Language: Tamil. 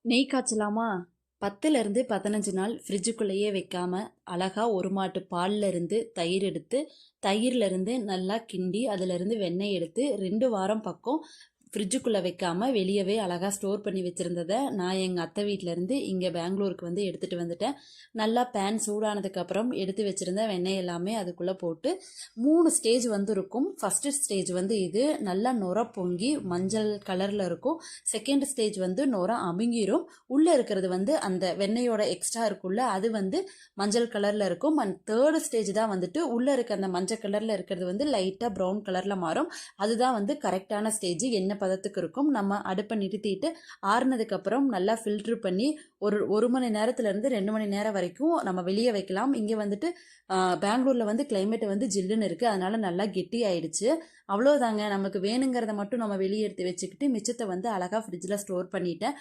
நெய் காய்ச்சலாமா? 10லேருந்து 15 நாள் ஃப்ரிட்ஜுக்குள்ளேயே வைக்காம, அழகா ஒரு மாட்டு பால்ல இருந்து தயிர் எடுத்து, தயிர்ல இருந்து நல்லா கிண்டி, அதிலிருந்து வெண்ணெய் எடுத்து 2 வாரம் பக்கம் ஃப்ரிட்ஜுக்குள்ள வைக்காம, வெளியவே அழகா ஸ்டோர் பண்ணி வச்சிருந்தத, நான் எங்க அத்தை வீட்லருந்து இங்க பெங்களூருக்கு வந்து எடுத்துட்டு வந்துட்டேன். நல்லா பேன் சூடானதுக்கப்புறம் எடுத்து வச்சிருந்த வெண்ணெய் எல்லாமே அதுக்குள்ள போட்டு 3 ஸ்டேஜ் வந்து இருக்கும். ஃபர்ஸ்ட் ஸ்டேஜ் வந்து இது நல்லா நுர பொங்கி மஞ்சள் கலர்ல இருக்கும். செகண்ட் ஸ்டேஜ் வந்து நுர அமுங்கிரும். உள்ள இருக்கிறது வந்து அந்த வெண்ணெயோட எக்ஸ்ட்ரா இருக்குல்ல, அது வந்து மஞ்சள் கலர்ல இருக்கும். அண்ட் தேர்ட் ஸ்டேஜ் தான் வந்துட்டு உள்ள இருக்க அந்த மஞ்சள் கலர்ல இருக்கிறது வந்து லைட்டா ப்ரௌன் கலர்ல மாறும். அதுதான் வந்து கரெக்டான ஸ்டேஜ், என்ன பதத்துக்கு இருக்கும். நம்ம அடுப்பை நிறுத்திட்டு ஆறுனதுக்கு அப்புறம் நல்லா ஃபில்டர் பண்ணி ஒரு மணி நேரத்துல இருந்து 2 மணி நேரம் வரைக்கும் நம்ம வெளியே வைக்கலாம். இங்க வந்துட்டு பெங்களூர்ல வந்து கிளைமேட் வந்து ஜில்லுன்னு இருக்கு, அதனால நல்லா கெட்டி ஆயிடுச்சு. அவ்வளோதாங்க, நமக்கு வேணுங்கிறத மட்டும் நம்ம வெளியே எடுத்து வச்சுக்கிட்டு மிச்சத்தை வந்து அழகா ஃப்ரிட்ஜில் ஸ்டோர் பண்ணிட்டேன்.